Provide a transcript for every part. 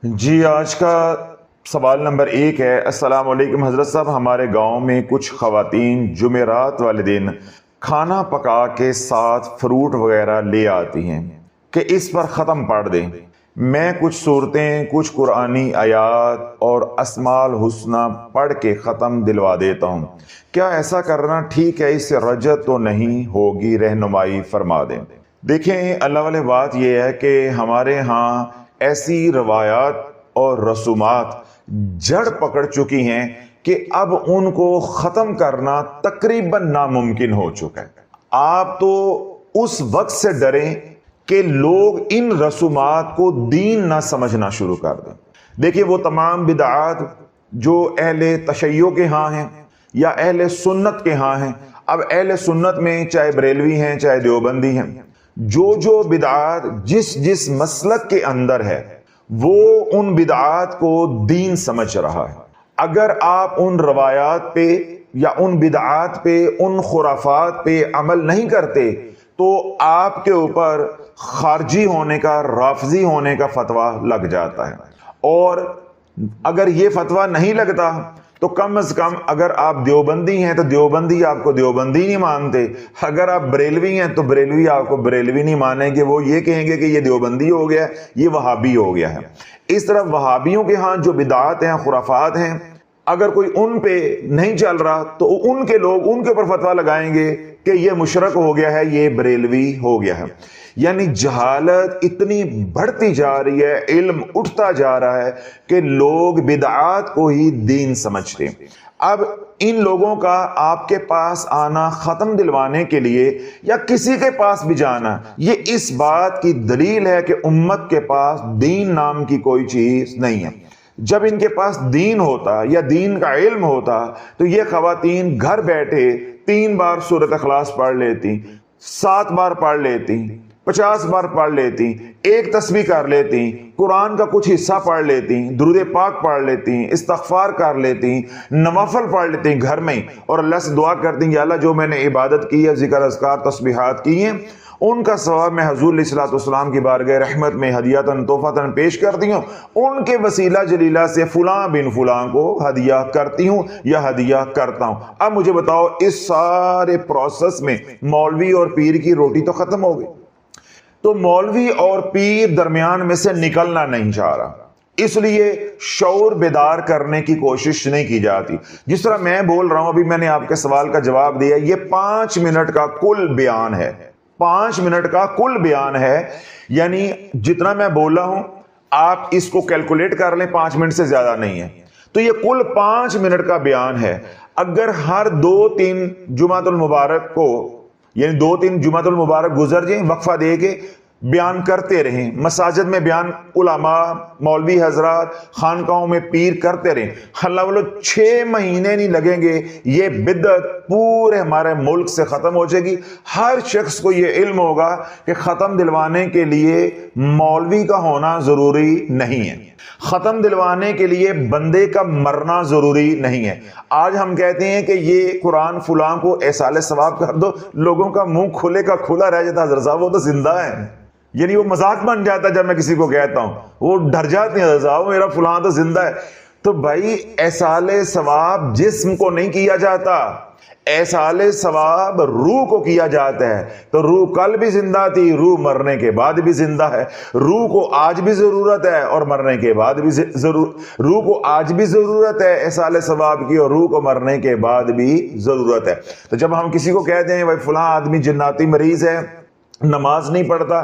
جی، آج کا سوال نمبر 1 ہے۔ السلام علیکم حضرت صاحب، ہمارے گاؤں میں کچھ خواتین جمعرات والے دن کھانا پکا کے ساتھ فروٹ وغیرہ لے آتی ہیں کہ اس پر ختم پڑھ دیں۔ میں کچھ صورتیں، کچھ قرآنی آیات اور اسماء الحسنہ پڑھ کے ختم دلوا دیتا ہوں۔ کیا ایسا کرنا ٹھیک ہے؟ اس سے رجعت تو نہیں ہوگی؟ رہنمائی فرما دیں۔ دیکھیں، اللہ والے بات یہ ہے کہ ہمارے ہاں ایسی روایات اور رسومات جڑ پکڑ چکی ہیں کہ اب ان کو ختم کرنا تقریباً ناممکن ہو چکا ہے۔ آپ تو اس وقت سے ڈریں کہ لوگ ان رسومات کو دین نہ سمجھنا شروع کر دیں۔ دیکھیے، وہ تمام بدعات جو اہل تشیع کے ہاں ہیں یا اہل سنت کے ہاں ہیں، اب اہل سنت میں چاہے بریلوی ہیں چاہے دیوبندی ہیں، جو بدعات جس مسلک کے اندر ہے وہ ان بدعات کو دین سمجھ رہا ہے۔ اگر آپ ان روایات پہ یا ان بدعات پہ، ان خرافات پہ عمل نہیں کرتے تو آپ کے اوپر خارجی ہونے کا، رافضی ہونے کا فتویٰ لگ جاتا ہے۔ اور اگر یہ فتویٰ نہیں لگتا تو کم از کم اگر آپ دیوبندی ہیں تو دیوبندی آپ کو دیوبندی نہیں مانتے، اگر آپ بریلوی ہیں تو بریلوی آپ کو بریلوی نہیں مانیں گے، وہ یہ کہیں گے کہ یہ دیوبندی ہو گیا، یہ وہابی ہو گیا ہے۔ اس طرح وہابیوں کے ہاں جو بدعات ہیں، خرافات ہیں، اگر کوئی ان پہ نہیں چل رہا تو ان کے لوگ ان کے اوپر فتویٰ لگائیں گے کہ یہ مشرک ہو گیا ہے، یہ بریلوی ہو گیا ہے۔ یعنی جہالت اتنی بڑھتی جا رہی ہے، علم اٹھتا جا رہا ہے کہ لوگ بدعات کو ہی دین سمجھتے ہیں۔ اب ان لوگوں کا آپ کے پاس آنا ختم دلوانے کے لیے یا کسی کے پاس بھی جانا، یہ اس بات کی دلیل ہے کہ امت کے پاس دین نام کی کوئی چیز نہیں ہے۔ جب ان کے پاس دین ہوتا یا دین کا علم ہوتا تو یہ خواتین گھر بیٹھے 3 بار سورۃ اخلاص پڑھ لیتی، 7 بار پڑھ لیتی، 50 بار پڑھ لیتی، ایک تسبیح کر لیتی، قرآن کا کچھ حصہ پڑھ لیتی، درود پاک پڑھ لیتی، استغفار کر لیتی، نوافل پڑھ لیتی گھر میں، اور اللہ سے دعا کرتی کہ اللہ جو میں نے عبادت کی ہے، ذکر اذکار تسبیحات کی ہیں، ان کا ثواب میں حضور علیہ الصلوۃ والسلام کی بارگاہ رحمت میں ہدیۃً تحفۃً پیش کرتی ہوں، ان کے وسیلہ جلیلہ سے فلاں بن فلاں کو ہدیہ کرتی ہوں یا ہدیہ کرتا ہوں۔ اب مجھے بتاؤ، اس سارے پروسیس میں مولوی اور پیر کی روٹی تو ختم ہو گئی، تو مولوی اور پیر درمیان میں سے نکلنا نہیں چاہ رہا، اس لیے شعور بیدار کرنے کی کوشش نہیں کی جاتی۔ جس طرح میں بول رہا ہوں، ابھی میں نے آپ کے سوال کا جواب دیا، یہ 5 منٹ کا کل بیان ہے، 5 منٹ کا کل بیان ہے، یعنی جتنا میں بولا ہوں آپ اس کو کیلکولیٹ کر لیں، 5 منٹ سے زیادہ نہیں ہے، تو یہ کل 5 منٹ کا بیان ہے۔ اگر ہر 2-3 جمعۃ المبارک کو، یعنی 2-3 جمعۃ المبارک گزر جائیں، وقفہ دے کے بیان کرتے رہیں، مساجد میں بیان علماء، مولوی حضرات، خانقاہوں میں پیر کرتے رہیں، اللہ والو 6 مہینے نہیں لگیں گے، یہ بدعت پورے ہمارے ملک سے ختم ہو جائے گی۔ ہر شخص کو یہ علم ہوگا کہ ختم دلوانے کے لیے مولوی کا ہونا ضروری نہیں ہے، ختم دلوانے کے لیے بندے کا مرنا ضروری نہیں ہے۔ آج ہم کہتے ہیں کہ یہ قرآن فلاں کو ایصال ثواب کر دو، لوگوں کا منہ کھلے کا کھلا رہ جاتا، حضرت صاحب وہ تو زندہ ہے، یعنی وہ مذاق بن جاتا ہے جب میں کسی کو کہتا ہوں، وہ ڈر جاتے ہیں، حضرت صاحب میرا فلاں تو زندہ ہے۔ تو بھائی، ایصال ثواب جسم کو نہیں کیا جاتا، ایصال ثواب روح کو کیا جاتا ہے، تو روح کل بھی زندہ تھی، روح مرنے کے بعد بھی زندہ ہے، روح کو آج بھی ضرورت ہے اور مرنے کے بعد بھی روح کو آج بھی ضرورت ہے ایصال ثواب کی، اور روح کو مرنے کے بعد بھی ضرورت ہے۔ تو جب ہم کسی کو کہتے ہیں بھائی فلاں آدمی جناتی مریض ہے، نماز نہیں پڑھتا،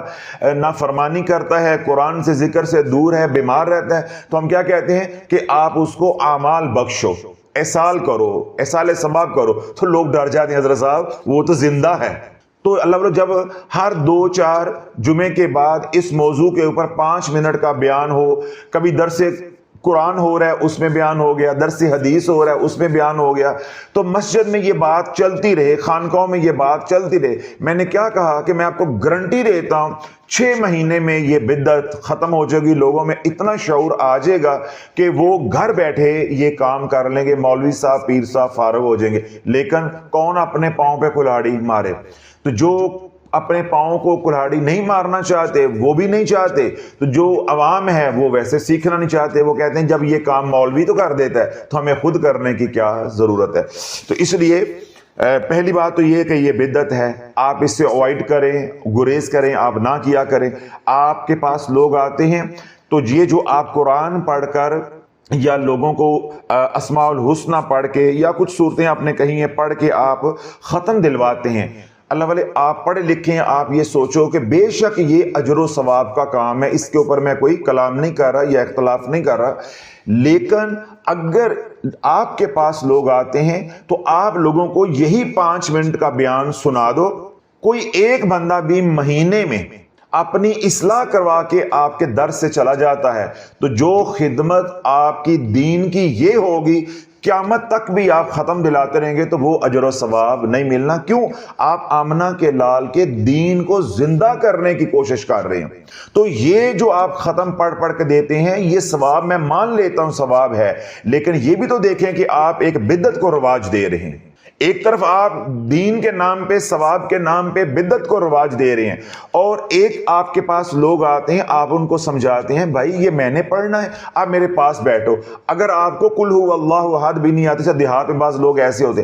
نافرمانی کرتا ہے، قرآن سے ذکر سے دور ہے، بیمار رہتا ہے، تو ہم کیا کہتے ہیں کہ آپ اس کو اعمال بخشو، ایصال کرو، ایصال ثواب کرو، تو لوگ ڈر جاتے ہیں، حضرت صاحب وہ تو زندہ ہے۔ تو اللہ جب ہر 2-4 جمعے کے بعد اس موضوع کے اوپر 5 منٹ کا بیان ہو، کبھی درس قرآن ہو رہا ہے اس میں بیان ہو گیا، درس حدیث ہو رہا ہے اس میں بیان ہو گیا، تو مسجد میں یہ بات چلتی رہے، خانقاہوں میں یہ بات چلتی رہے۔ میں نے کیا کہا کہ میں آپ کو گارنٹی دیتا ہوں 6 مہینے میں یہ بدعت ختم ہو جائے گی، لوگوں میں اتنا شعور آ جائے گا کہ وہ گھر بیٹھے یہ کام کر لیں گے، مولوی صاحب پیر صاحب فارغ ہو جائیں گے۔ لیکن کون اپنے پاؤں پہ کلاڑی مارے؟ تو جو اپنے پاؤں کو کلہاڑی نہیں مارنا چاہتے، وہ بھی نہیں چاہتے، تو جو عوام ہے وہ ویسے سیکھنا نہیں چاہتے، وہ کہتے ہیں جب یہ کام مولوی تو کر دیتا ہے تو ہمیں خود کرنے کی کیا ضرورت ہے۔ تو اس لیے پہلی بات تو یہ کہ یہ بدعت ہے، آپ اس سے اوائڈ کریں، گریز کریں، آپ نہ کیا کریں۔ آپ کے پاس لوگ آتے ہیں تو یہ جو آپ قرآن پڑھ کر یا لوگوں کو اسماء الحسنہ پڑھ کے یا کچھ صورتیں آپ نے کہیں ہیں پڑھ کے آپ ختم دلواتے ہیں، اللہ والے آپ پڑھے لکھیں، آپ یہ سوچو کہ بے شک یہ اجر و ثواب کا کام ہے، اس کے اوپر میں کوئی کلام نہیں کر رہا یا اختلاف نہیں کر رہا، لیکن اگر آپ کے پاس لوگ آتے ہیں تو آپ لوگوں کو یہی 5 منٹ کا بیان سنا دو، کوئی ایک بندہ بھی مہینے میں اپنی اصلاح کروا کے آپ کے در سے چلا جاتا ہے تو جو خدمت آپ کی دین کی یہ ہوگی قیامت تک بھی آپ ختم دلاتے رہیں گے تو وہ اجر و ثواب نہیں ملنا۔ کیوں؟ آپ آمنہ کے لال کے دین کو زندہ کرنے کی کوشش کر رہے ہیں، تو یہ جو آپ ختم پڑھ کے دیتے ہیں یہ ثواب میں مان لیتا ہوں ثواب ہے، لیکن یہ بھی تو دیکھیں کہ آپ ایک بدعت کو رواج دے رہے ہیں، ایک طرف آپ دین کے نام پہ ثواب کے نام پہ بدعت کو رواج دے رہے ہیں، اور ایک آپ کے پاس لوگ آتے ہیں آپ ان کو سمجھاتے ہیں بھائی یہ میں نے pڑھنا ہے، آپ میرے پاس بیٹھو، اگر آپ کو قل هو اللہ احد بھی نہیں آتی، دیہات میں بعض لوگ ایسے ہوتے،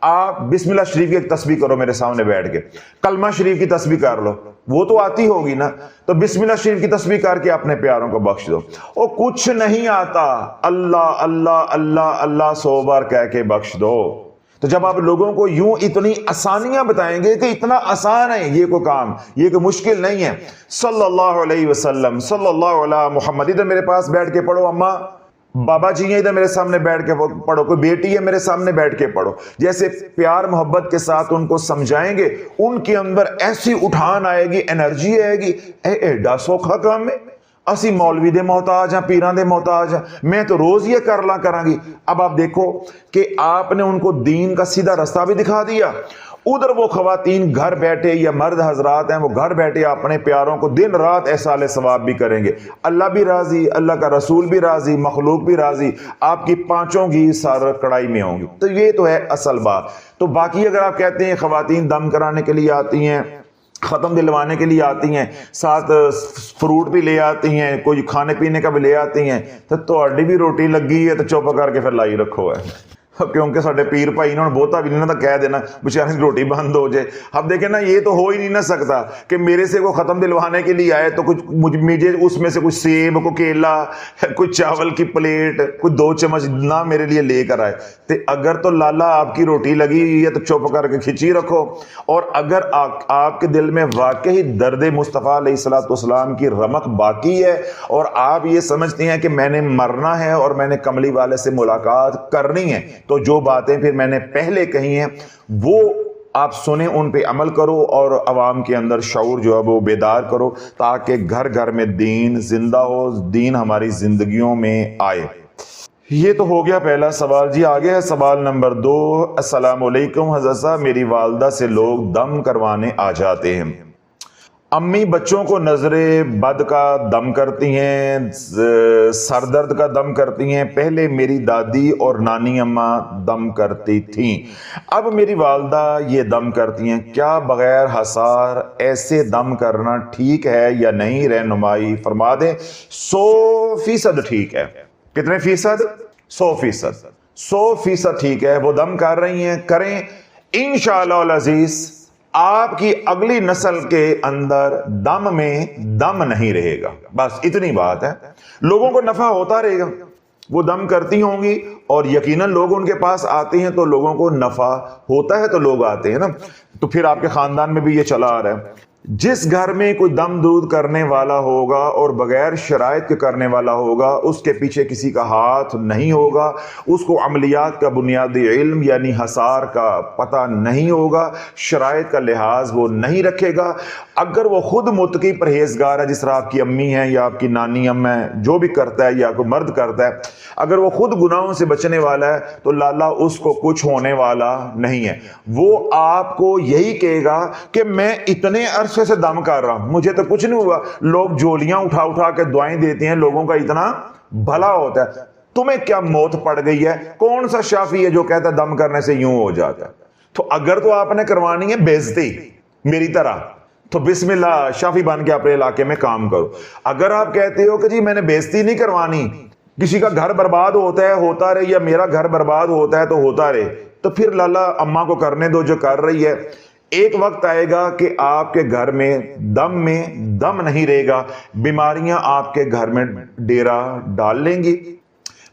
آپ بسم اللہ شریف کی ایک تسبیح کرو میرے سامنے بیٹھ کے، کلمہ شریف کی تسبیح کر لو، وہ تو آتی ہوگی نا، تو بسم اللہ شریف کی تسبیح کر کے اپنے پیاروں کو بخش دو، اور کچھ نہیں آتا، اللہ اللہ اللہ اللہ 100 بار کہہ کے بخش دو۔ تو جب آپ لوگوں کو یوں اتنی آسانیاں بتائیں گے کہ اتنا آسان ہے یہ کوئی کام، یہ کوئی مشکل نہیں ہے، صلی اللہ علیہ وسلم صلی اللہ علیہ محمد، ادھر میرے پاس بیٹھ کے پڑھو، اماں بابا جی ہیں ادھر میرے سامنے بیٹھ کے پڑھو، کوئی بیٹی ہے میرے سامنے بیٹھ کے پڑھو، جیسے پیار محبت کے ساتھ ان کو سمجھائیں گے ان کے اندر ایسی اٹھان آئے گی، انرجی آئے گی، ایڈا سوکھا کام ہے، اسی مولوی دے محتاج ہیں، پیران دے محتاج ہیں، میں تو روز یہ کرلا کریں گی۔ اب آپ دیکھو کہ آپ نے ان کو دین کا سیدھا رستہ بھی دکھا دیا، ادھر وہ خواتین گھر بیٹھے یا مرد حضرات ہیں وہ گھر بیٹھے اپنے پیاروں کو دن رات احصال ثواب بھی کریں گے، اللہ بھی راضی، اللہ کا رسول بھی راضی، مخلوق بھی راضی، آپ کی پانچوں کی سر کڑائی میں ہوں گی۔ تو یہ تو ہے اصل بات۔ تو باقی اگر آپ کہتے ہیں خواتین دم کرانے کے لیے آتی ہیں، ختم دلوانے کے لیے آتی ہیں، ساتھ فروٹ بھی لے آتی ہیں، کوئی کھانے پینے کا بھی لے آتی ہیں، تو تہاڈی بھی روٹی لگی ہے تو چپ کر کے پھر لائی رکھو ہے، کیونکہ ساڈے پیر بھائی انہوں نے بہتا بھی نہیں نہ کہہ دینا بیچارے کی روٹی بند ہو جائے۔ اب دیکھیں نا یہ تو ہو ہی نہیں نہ سکتا کہ میرے سے کوئی ختم دلوانے کے لیے آئے تو کچھ مجھے اس میں سے کچھ سیب، کوئی کیلا، کوئی چاول کی پلیٹ، کوئی 2 چمچ نہ میرے لیے لے کر آئے۔ تو اگر تو لالا آپ کی روٹی لگی ہوئی ہے تو چپ کر کے کھچی رکھو، اور اگر آپ کے دل میں واقعی درد مصطفیٰ علیہ الصلوۃ والسلام کی رمق باقی ہے اور آپ یہ سمجھتے ہیں کہ میں نے مرنا ہے اور میں نے کملی والے سے ملاقات کرنی ہے، تو جو باتیں پھر میں نے پہلے کہی ہیں وہ آپ سنیں، ان پہ عمل کرو اور عوام کے اندر شعور جو ہے وہ بیدار کرو، تاکہ گھر گھر میں دین زندہ ہو، دین ہماری زندگیوں میں آئے۔ یہ تو ہو گیا پہلا سوال جی۔ آگے ہے سوال نمبر 2۔ السلام علیکم حضرت صاحب، میری والدہ سے لوگ دم کروانے آ جاتے ہیں، امی بچوں کو نظر بد کا دم کرتی ہیں، سر درد کا دم کرتی ہیں، پہلے میری دادی اور نانی اماں دم کرتی تھیں، اب میری والدہ یہ دم کرتی ہیں، کیا بغیر حسار ایسے دم کرنا ٹھیک ہے یا نہیں؟ رہنمائی فرما دیں۔ 100% ٹھیک ہے۔ کتنے فیصد؟ 100%۔ 100% ٹھیک ہے، وہ دم کر رہی ہیں، کریں انشاءاللہ العزیز، آپ کی اگلی نسل کے اندر دم میں دم نہیں رہے گا، بس اتنی بات ہے۔ لوگوں کو نفع ہوتا رہے گا، وہ دم کرتی ہوں گی اور یقیناً لوگ ان کے پاس آتے ہیں تو لوگوں کو نفع ہوتا ہے تو لوگ آتے ہیں نا، تو پھر آپ کے خاندان میں بھی یہ چلا آ رہا ہے۔ جس گھر میں کوئی دم درود کرنے والا ہوگا اور بغیر شرائط کے کرنے والا ہوگا، اس کے پیچھے کسی کا ہاتھ نہیں ہوگا، اس کو عملیات کا بنیادی علم یعنی حسار کا پتہ نہیں ہوگا، شرائط کا لحاظ وہ نہیں رکھے گا، اگر وہ خود متقی پرہیزگار ہے جس طرح آپ کی امی ہیں یا آپ کی نانی اما ہے، جو بھی کرتا ہے یا کوئی مرد کرتا ہے، اگر وہ خود گناہوں سے بچنے والا ہے تو لالا اس کو کچھ ہونے والا نہیں ہے۔ وہ آپ کو یہی کہے گا کہ میں اتنے عرصے سے دم کر رہا ہوں، مجھے تو کچھ نہیں ہوا، لوگ جولیاں اٹھا اٹھا کے دعائیں دیتے ہیں، لوگوں کا اتنا بھلا ہوتا ہے، تمہیں کیا موت پڑ گئی ہے؟ کون سا شافی ہے جو کہتا ہے دم کرنے سے یوں ہو جاتا ہے؟ تو اگر تو آپ نے کروانی ہے بے عزتی میری طرح، تو بسم اللہ شافی بن کے اپنے علاقے میں کام کرو۔ اگر آپ کہتے ہو کہ جی میں نے بےزتی نہیں کروانی، کسی کا گھر برباد ہوتا ہے ہوتا رہے، یا میرا گھر برباد ہوتا ہے تو ہوتا رہے، تو پھر لالا اماں کو کرنے دو جو کر رہی ہے۔ ایک وقت آئے گا کہ آپ کے گھر میں دم نہیں رہے گا، بیماریاں آپ کے گھر میں ڈیرا ڈال لیں گی،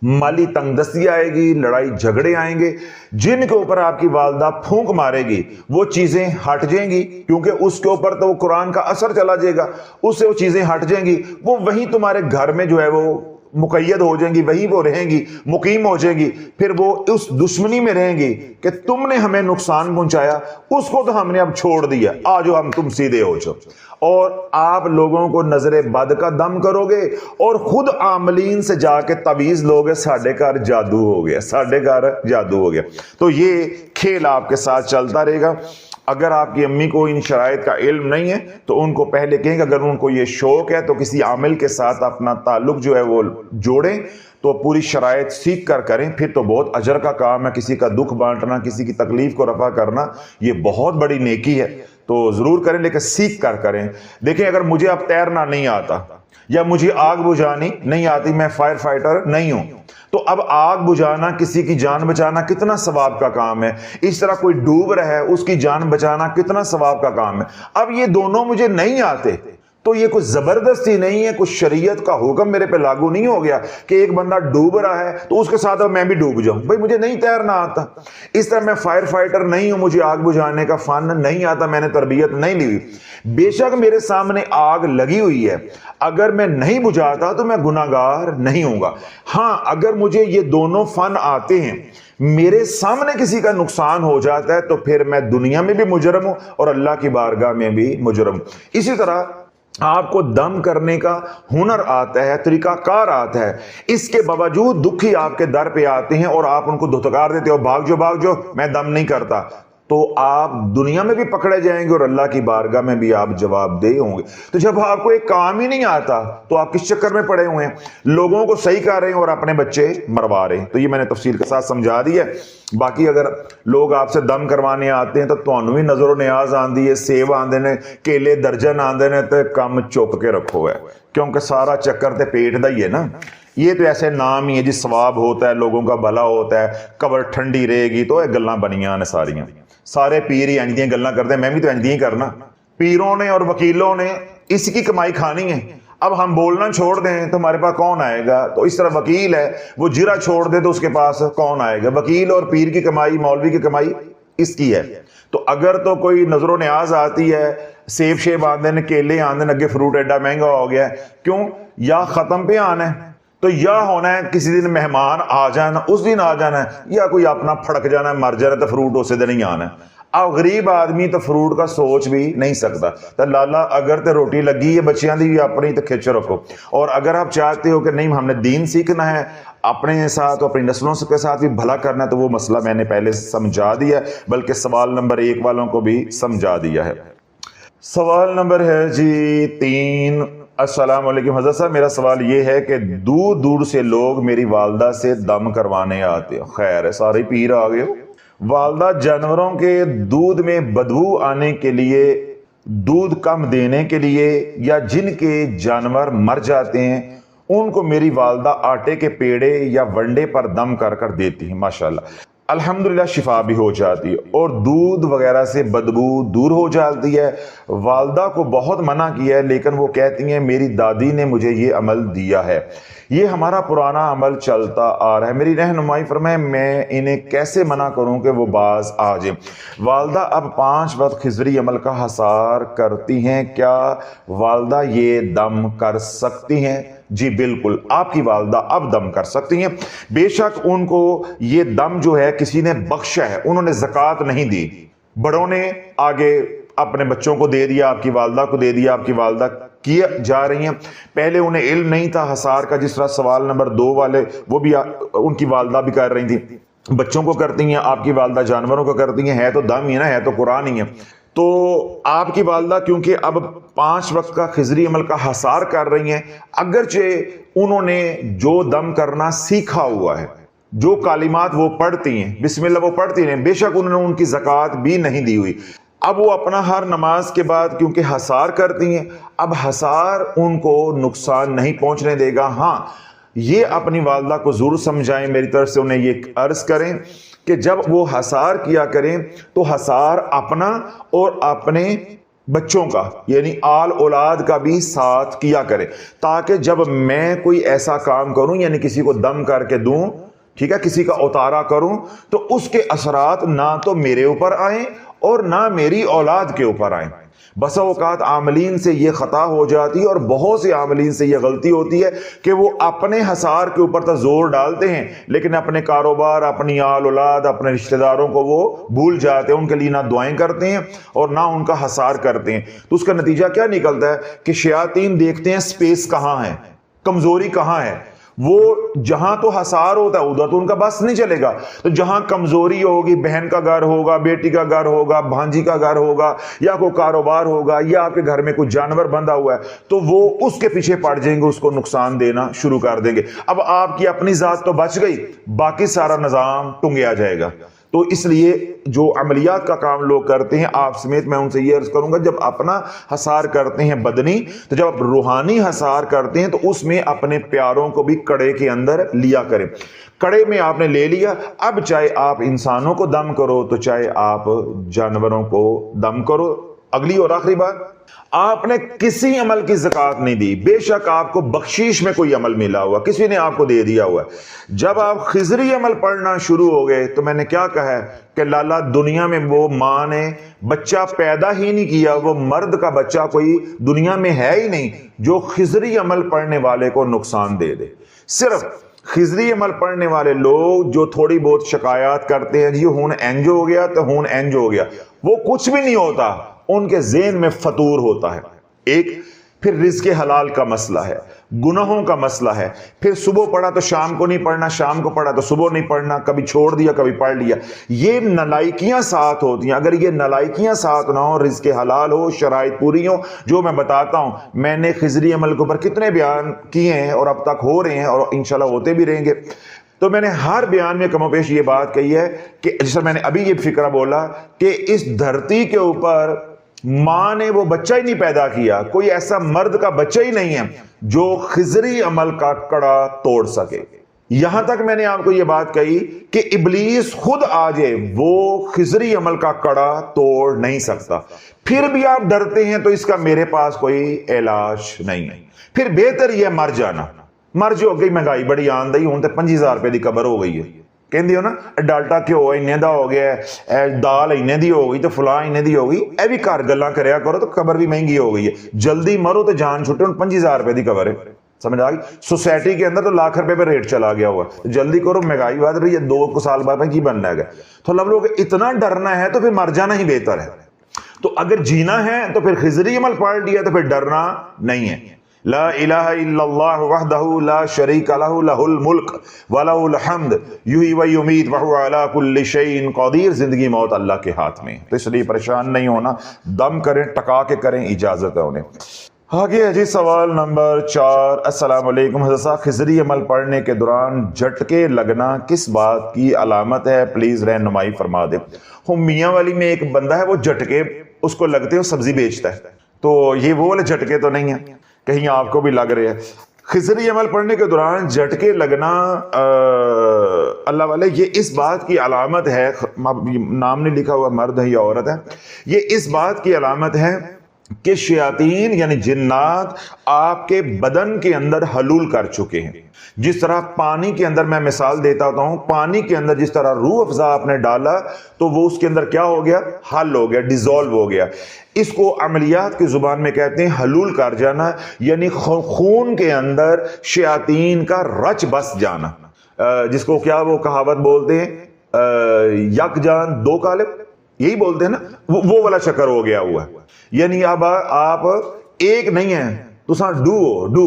مالی تنگ دستی آئے گی، لڑائی جھگڑے آئیں گے، جن کے اوپر آپ کی والدہ پھونک مارے گی وہ چیزیں ہٹ جائیں گی، کیونکہ اس کے اوپر تو وہ قرآن کا اثر چلا جائے گا، اس سے وہ چیزیں ہٹ جائیں گی، وہ وہیں تمہارے گھر میں جو ہے وہ مقید ہو جائیں گی، وہی وہ رہیں گی، مقیم ہو جائیں گی۔ پھر وہ اس دشمنی میں رہیں گی کہ تم نے ہمیں نقصان پہنچایا، اس کو تو ہم نے اب چھوڑ دیا، آجو ہم تم سیدھے ہو جاؤ۔ اور آپ لوگوں کو نظر بد کا دم کرو گے اور خود عاملین سے جا کے تعویذ لوگے، ساڈے گھر جادو ہو گیا، ساڈے گھر جادو ہو گیا۔ تو یہ کھیل آپ کے ساتھ چلتا رہے گا۔ اگر آپ کی امی کو ان شرائط کا علم نہیں ہے تو ان کو پہلے کہیں کہ اگر ان کو یہ شوق ہے تو کسی عامل کے ساتھ اپنا تعلق جو ہے وہ جوڑیں، تو پوری شرائط سیکھ کر کریں، پھر تو بہت اجر کا کام ہے۔ کسی کا دکھ بانٹنا، کسی کی تکلیف کو رفع کرنا، یہ بہت بڑی نیکی ہے، تو ضرور کریں، لیکن سیکھ کر کریں۔ دیکھیں اگر مجھے اب تیرنا نہیں آتا یا مجھے آگ بجھانی نہیں آتی، میں فائر فائٹر نہیں ہوں، تو اب آگ بجھانا، کسی کی جان بچانا کتنا ثواب کا کام ہے، اس طرح کوئی ڈوب رہا ہے اس کی جان بچانا کتنا ثواب کا کام ہے۔ اب یہ دونوں مجھے نہیں آتے تو یہ کوئی زبردستی نہیں ہے، کچھ شریعت کا حکم میرے پہ لاگو نہیں ہو گیا کہ ایک بندہ ڈوب رہا ہے تو اس کے ساتھ اب میں بھی ڈوب جاؤں، بھائی مجھے نہیں تیرنا آتا، اس طرح میں فائر فائٹر نہیں ہوں، مجھے آگ بجھانے کا فن نہیں آتا، میں نے تربیت نہیں لی ہوئی۔ بے شک میرے سامنے آگ لگی ہوئی ہے، اگر میں نہیں بجھاتا تو میں گناہگار نہیں ہوں گا۔ ہاں اگر مجھے یہ دونوں فن آتے ہیں، میرے سامنے کسی کا نقصان ہو جاتا ہے، تو پھر میں دنیا میں بھی مجرم ہوں اور اللہ کی بارگاہ میں بھی مجرم ہوں۔ اسی طرح آپ کو دم کرنے کا ہنر آتا ہے، طریقہ کار آتا ہے، اس کے باوجود دکھی آپ کے در پہ آتے ہیں اور آپ ان کو دھتکار دیتے ہو، بھاگ جو میں دم نہیں کرتا، تو آپ دنیا میں بھی پکڑے جائیں گے اور اللہ کی بارگاہ میں بھی آپ جواب دہ ہوں گے۔ تو جب آپ کو ایک کام ہی نہیں آتا تو آپ کس چکر میں پڑے ہوئے ہیں؟ لوگوں کو صحیح کر رہے ہیں اور اپنے بچے مروا رہے ہیں۔ تو یہ میں نے تفصیل کے ساتھ سمجھا دی ہے۔ باقی اگر لوگ آپ سے دم کروانے آتے ہیں تو تانوں بھی نظر و نیاز آندی ہے، سیب آندے نے، کیلے درجن آندے نے، تو کم چک کے رکھو ہے، کیونکہ سارا چکر تے پیٹ دا ہی ہے نا۔ یہ تو ایسے نام ہی ہے جی، ثواب ہوتا ہے، لوگوں کا بھلا ہوتا ہے، قبر ٹھنڈی رہے گی، تو یہ گلاں بنیاں نے ساریاں، سارے پیر ہی انج دیاں گلاں کرتے ہیں، میں بھی تو انج دیاں ہی کرنا۔ پیروں نے اور وکیلوں نے اس کی کمائی کھانی ہے، اب ہم بولنا چھوڑ دیں تو ہمارے پاس کون آئے گا؟ تو اس طرح وکیل ہے، وہ جرا چھوڑ دے تو اس کے پاس کون آئے گا؟ وکیل اور پیر کی کمائی، مولوی کی کمائی اس کی ہے۔ تو اگر تو کوئی نظر و نیاز آتی ہے، سیب شیب آندے نے، کیلے آندے نے، اگے فروٹ ایڈا مہنگا ہو گیا ہے، کیوں؟ یا ختم پہ آنا ہے تو یا ہونا ہے کسی دن مہمان آ جانا، اس دن آ جانا ہے، یا کوئی اپنا پھڑک جانا ہے، مر جانا ہے، تو فروٹ اسے دن ہی آنا ہے۔ اب غریب آدمی تو فروٹ کا سوچ بھی نہیں سکتا، تو لالا اگر تے روٹی لگی ہے بچیاں دی بھی اپنی تو کھچ رکھو۔ اور اگر آپ چاہتے ہو کہ نہیں ہم نے دین سیکھنا ہے، اپنے ساتھ اپنی نسلوں کے ساتھ بھی بھلا کرنا ہے، تو وہ مسئلہ میں نے پہلے سمجھا دیا ہے، بلکہ سوال نمبر 1 والوں کو بھی سمجھا دیا ہے۔ سوال نمبر ہے جی 3۔ السلام علیکم حضرت صاحب، میرا سوال یہ ہے کہ دور دور سے لوگ میری والدہ سے دم کروانے آتے، خیر ہے سارے پیر آ گئے ہو۔ والدہ جانوروں کے دودھ میں بدبو آنے کے لیے، دودھ کم دینے کے لیے، یا جن کے جانور مر جاتے ہیں ان کو میری والدہ آٹے کے پیڑے یا ونڈے پر دم کر کر دیتی ہیں، ماشاءاللہ الحمدللہ شفا بھی ہو جاتی ہے اور دودھ وغیرہ سے بدبو دور ہو جاتی ہے۔ والدہ کو بہت منع کیا ہے، لیکن وہ کہتی ہیں میری دادی نے مجھے یہ عمل دیا ہے، یہ ہمارا پرانا عمل چلتا آ رہا ہے، میری رہنمائی فرمائیں میں انہیں کیسے منع کروں کہ وہ باز آ جائیں۔ والدہ اب 5 وقت خضری عمل کا حصار کرتی ہیں، کیا والدہ یہ دم کر سکتی ہیں؟ جی بالکل، آپ کی والدہ اب دم کر سکتی ہیں، بے شک ان کو یہ دم جو ہے کسی نے بخشا ہے، انہوں نے زکوٰۃ نہیں دی، بڑوں نے آگے اپنے بچوں کو دے دیا، آپ کی والدہ کو دے دیا، آپ کی والدہ کیا جا رہی ہیں، پہلے انہیں علم نہیں تھا حصار کا، جس طرح سوال نمبر 2 والے وہ بھی ان کی والدہ بھی کر رہی تھی، بچوں کو کرتی ہیں، آپ کی والدہ جانوروں کو کرتی ہیں، ہے تو دم ہی نا، ہے تو قرآن ہی ہے۔ تو آپ کی والدہ کیونکہ اب 5 وقت کا خضری عمل کا حصار کر رہی ہیں، اگرچہ انہوں نے جو دم کرنا سیکھا ہوا ہے، جو کلمات وہ پڑھتی ہیں، بسم اللہ وہ پڑھتی ہیں، بے شک انہوں نے ان کی زکوٰۃ بھی نہیں دی ہوئی، اب وہ اپنا ہر نماز کے بعد کیونکہ حسار کرتی ہیں، اب حسار ان کو نقصان نہیں پہنچنے دے گا۔ ہاں یہ اپنی والدہ کو ضرور سمجھائیں، میری طرف سے انہیں یہ عرض کریں کہ جب وہ حسار کیا کریں تو حسار اپنا اور اپنے بچوں کا یعنی آل اولاد کا بھی ساتھ کیا کرے، تاکہ جب میں کوئی ایسا کام کروں یعنی کسی کو دم کر کے دوں، ٹھیک ہے، کسی کا اتارا کروں، تو اس کے اثرات نہ تو میرے اوپر آئیں اور نہ میری اولاد کے اوپر آئیں۔ بسا اوقات عاملین سے یہ خطا ہو جاتی ہے اور بہت سے عاملین سے یہ غلطی ہوتی ہے کہ وہ اپنے حسار کے اوپر تو زور ڈالتے ہیں لیکن اپنے کاروبار، اپنی آل اولاد، اپنے رشتہ داروں کو وہ بھول جاتے ہیں، ان کے لیے نہ دعائیں کرتے ہیں اور نہ ان کا حسار کرتے ہیں۔ تو اس کا نتیجہ کیا نکلتا ہے کہ شیاطین دیکھتے ہیں سپیس کہاں ہے، کمزوری کہاں ہے، وہ جہاں تو حسار ہوتا ہے ادھر تو ان کا بس نہیں چلے گا، تو جہاں کمزوری ہوگی، بہن کا گھر ہوگا، بیٹی کا گھر ہوگا، بھانجی کا گھر ہوگا، یا کوئی کاروبار ہوگا، یا آپ کے گھر میں کوئی جانور بندھا ہوا ہے، تو وہ اس کے پیچھے پڑ جائیں گے، اس کو نقصان دینا شروع کر دیں گے۔ اب آپ کی اپنی ذات تو بچ گئی، باقی سارا نظام ٹنگیا جائے گا۔ تو اس لیے جو عملیات کا کام لوگ کرتے ہیں، آپ سمیت میں ان سے یہ عرض کروں گا، جب اپنا حسار کرتے ہیں بدنی، تو جب آپ روحانی حسار کرتے ہیں تو اس میں اپنے پیاروں کو بھی کڑے کے اندر لیا کریں۔ کڑے میں آپ نے لے لیا، اب چاہے آپ انسانوں کو دم کرو تو چاہے آپ جانوروں کو دم کرو۔ اگلی اور آخری بات، آپ نے کسی عمل کی زکوٰۃ نہیں دی، بے شک آپ کو بخشش میں کوئی عمل ملا ہوا، کسی نے آپ کو دے دیا ہوا ہے۔ جب آپ خضری عمل پڑھنا شروع ہو گئے تو میں نے کیا کہا ہے کہ لالا دنیا میں وہ ماں نے بچہ پیدا ہی نہیں کیا، وہ مرد کا بچہ کوئی دنیا میں ہے ہی نہیں جو خضری عمل پڑھنے والے کو نقصان دے دے۔ صرف خضری عمل پڑھنے والے لوگ جو تھوڑی بہت شکایات کرتے ہیں، جی ہون اینج ہو گیا تو ہون اینج ہو گیا، وہ کچھ بھی نہیں ہوتا، ان کے ذہن میں فطور ہوتا ہے۔ ایک پھر رزق حلال کا مسئلہ ہے، گناہوں کا مسئلہ ہے، پھر صبح پڑھا تو شام کو نہیں پڑھنا، شام کو پڑھا تو صبح نہیں پڑھنا، کبھی چھوڑ دیا کبھی پڑھ لیا، یہ نالائکیاں ساتھ ہوتی ہیں۔ اگر یہ نالائکیاں ساتھ نہ ہو، رزق حلال ہو، شرائط پوری ہو، جو میں بتاتا ہوں، میں نے خضری عمل کے اوپر کتنے بیان کیے ہیں اور اب تک ہو رہے ہیں اور انشاءاللہ ہوتے بھی رہیں گے، تو میں نے ہر بیان میں کم و بیش یہ بات کہی ہے کہ جیسا میں نے ابھی یہ فکرہ بولا کہ اس دھرتی کے اوپر ماں نے وہ بچہ ہی نہیں پیدا کیا، کوئی ایسا مرد کا بچہ ہی نہیں ہے جو خضری عمل کا کڑا توڑ سکے۔ یہاں تک میں نے آپ کو یہ بات کہی کہ ابلیس خود آ جائے وہ خضری عمل کا کڑا توڑ نہیں سکتا، پھر بھی آپ ڈرتے ہیں تو اس کا میرے پاس کوئی علاج نہیں ہے۔ پھر بہتر یہ مر جانا، مر جو گئی، مہنگائی بڑی آندئی، ہوں تے 25,000 روپے دی قبر ہو گئی ہے، کہندی ہو نا ڈالٹا گھیو اننے دا ہو گیا ہے، دال اننے دی ہو گئی تو فلاں اننے دی ہو گئی، اے بھی گھر گلاں کریا کرو تو قبر بھی مہنگی ہو گئی ہے، جلدی مرو تو جان چھٹے، ہوں 25,000 روپے دی قبر ہے، سمجھ آ گئی؟ سوسائٹی کے اندر تو لاکھ روپے پہ ریٹ چلا گیا ہوا ہے، جلدی کرو، مہنگائی بڑھ رہی ہے، 2 سال بعد میں کی بننا ہے گا، تو لب لوگ اتنا ڈرنا ہے تو پھر مر جانا ہی بہتر ہے۔ تو اگر جینا ہے تو پھر خضری عمل پڑھ لیا تو پھر ڈرنا نہیں ہے۔ لا الہ الا اللہ وحدہ لا شریک لہ لہ الملک ولہ الحمد یحیی و یمیت وہو علی کل شیء قدیر، زندگی موت اللہ کے ہاتھ میں، تو اس لیے پریشان نہیں ہونا، دم کریں، ٹکا کے کریں، اجازت ہے انہیں۔ آگے ہے جی سوال نمبر 4۔ السلام علیکم حضرت صاحب، خضری عمل پڑھنے کے دوران جھٹکے لگنا کس بات کی علامت ہے؟ پلیز رہنمائی فرما دیں۔ میاں والی میں ایک بندہ ہے، وہ جھٹکے اس کو لگتے ہیں، وہ سبزی بیچتا ہے، تو یہ وہ والے جھٹکے تو نہیں ہیں، کہیں آپ کو بھی لگ رہے ہیں۔ خضری عمل پڑھنے کے دوران جھٹکے لگنا اللہ والے، یہ اس بات کی علامت ہے، نام نہیں لکھا ہوا مرد ہے یا عورت ہے، یہ اس بات کی علامت ہے کہ شیاطین یعنی جنات آپ کے بدن کے اندر حلول کر چکے ہیں۔ جس طرح پانی کے اندر، میں مثال دیتا ہوں، پانی کے اندر جس طرح روح افزا آپ نے ڈالا تو وہ اس کے اندر کیا ہو گیا؟ حل ہو گیا، ڈیزولو ہو گیا۔ اس کو عملیات کی زبان میں کہتے ہیں حلول کر جانا، یعنی خون کے اندر شیاطین کا رچ بس جانا، جس کو کیا وہ کہاوت بولتے ہیں، یک جان دو کالب، یہی بولتے ہیں نا، وہ والا چکر ہو گیا ہوا ہے۔ یعنی اب آپ ایک نہیں ہیں، تساں ڈو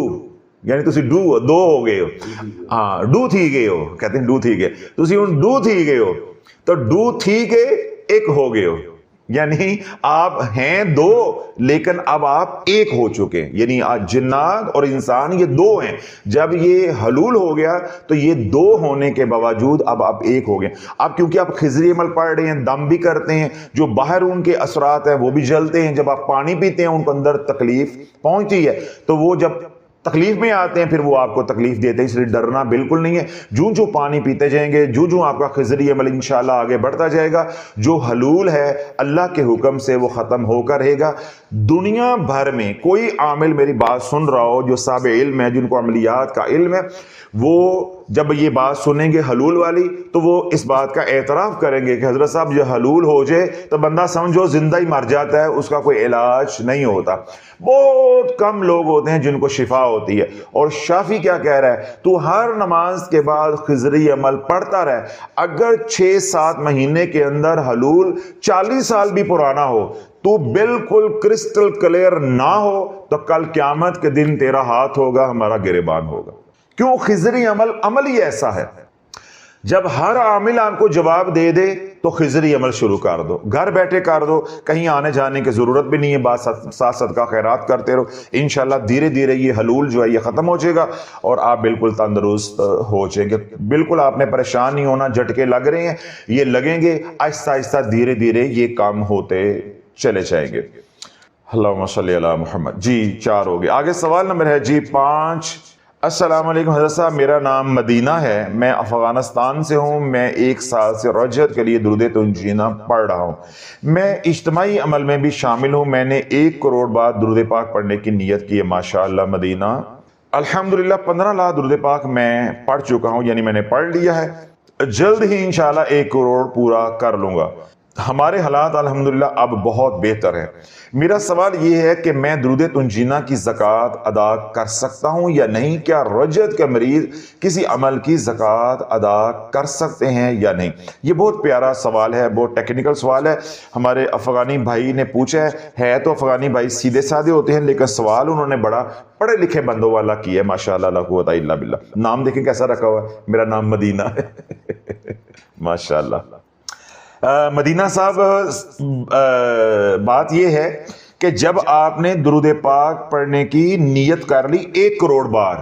یعنی تسی دو ہو گئے ہو، ہاں ڈو تھی گئے ہو، کہتے ہیں ڈو تھی گئے، تسی ہن ڈو تھی گئے ہو، تو ڈو تھی کے ایک ہو گئے ہو، یعنی آپ ہیں دو لیکن اب آپ ایک ہو چکے ہیں، یعنی جنات اور انسان یہ دو ہیں، جب یہ حلول ہو گیا تو یہ دو ہونے کے باوجود اب آپ ایک ہو گئے۔ اب کیونکہ آپ خضری عمل پڑھ رہے ہیں، دم بھی کرتے ہیں، جو باہر ان کے اثرات ہیں وہ بھی جلتے ہیں، جب آپ پانی پیتے ہیں ان کو اندر تکلیف پہنچتی ہے، تو وہ جب تکلیف میں آتے ہیں پھر وہ آپ کو تکلیف دیتے ہیں، اس لیے ڈرنا بالکل نہیں ہے۔ جو جو پانی پیتے جائیں گے، جو جو آپ کا خضری عمل انشاءاللہ آگے بڑھتا جائے گا، جو حلول ہے اللہ کے حکم سے وہ ختم ہو کر رہے گا۔ دنیا بھر میں کوئی عامل میری بات سن رہا ہو جو صاحب علم ہے، جن کو عملیات کا علم ہے، وہ جب یہ بات سنیں گے حلول والی تو وہ اس بات کا اعتراف کریں گے کہ حضرت صاحب جو حلول ہو جائے تو بندہ سمجھو زندہ ہی مر جاتا ہے، اس کا کوئی علاج نہیں ہوتا۔ بہت کم لوگ ہوتے ہیں جن کو شفا ہوتی ہے، اور شافی کیا کہہ رہا ہے، تو ہر نماز کے بعد خضری عمل پڑھتا رہے، اگر 6-7 مہینے کے اندر حلول 40 سال بھی پرانا ہو تو بالکل کرسٹل کلیئر نہ ہو تو کل قیامت کے دن تیرا ہاتھ ہوگا، ہمارا گریبان ہوگا۔ کیوں؟ خضری عمل ہی ایسا ہے، جب ہر عامل آپ کو جواب دے دے تو خضری عمل شروع کر دو، گھر بیٹھے کر دو، کہیں آنے جانے کی ضرورت بھی نہیں ہے، بات ساتھ صدقہ خیرات کرتے رہو، انشاءاللہ دھیرے دھیرے یہ حلول جو ہے یہ ختم ہو جائے گا اور آپ بالکل تندرست ہو جائیں گے۔ بالکل آپ نے پریشان نہیں ہونا، جھٹکے لگ رہے ہیں یہ لگیں گے، آہستہ آہستہ دھیرے دھیرے یہ کام ہوتے چلے جائیں گے۔ اللہم صلی علی محمد۔ جی 4 ہو گئے، آگے سوال نمبر ہے جی 5۔ السلام علیکم حضرت صاحب، میرا نام مدینہ ہے، میں افغانستان سے ہوں، میں 1 سال سے رجعت کے لیے درود تنجینا پڑھ رہا ہوں، میں اجتماعی عمل میں بھی شامل ہوں، میں نے 1 کروڑ بار درود پاک پڑھنے کی نیت کی ہے۔ ماشاءاللہ مدینہ، الحمدللہ 15 لاکھ درود پاک میں پڑھ چکا ہوں، یعنی میں نے پڑھ لیا ہے، جلد ہی انشاءاللہ 1 کروڑ پورا کر لوں گا۔ ہمارے حالات الحمدللہ اب بہت بہتر ہیں۔ میرا سوال یہ ہے کہ میں درود تنجینا کی زکوٰۃ ادا کر سکتا ہوں یا نہیں؟ کیا رجعت کے مریض کسی عمل کی زکوٰۃ ادا کر سکتے ہیں یا نہیں؟ یہ بہت پیارا سوال ہے، بہت ٹیکنیکل سوال ہے، ہمارے افغانی بھائی نے پوچھا ہے تو افغانی بھائی سیدھے سادے ہوتے ہیں لیکن سوال انہوں نے بڑا پڑھے لکھے بندوں والا کیا ہے، ماشاءاللہ لا قوت الا باللہ۔ نام دیکھیں کیسا رکھا ہوا ہے، میرا نام مدینہ ہے ماشاءاللہ۔ مدینہ صاحب، بات یہ ہے کہ جب آپ نے درود پاک پڑھنے کی نیت کر لی 1 کروڑ بار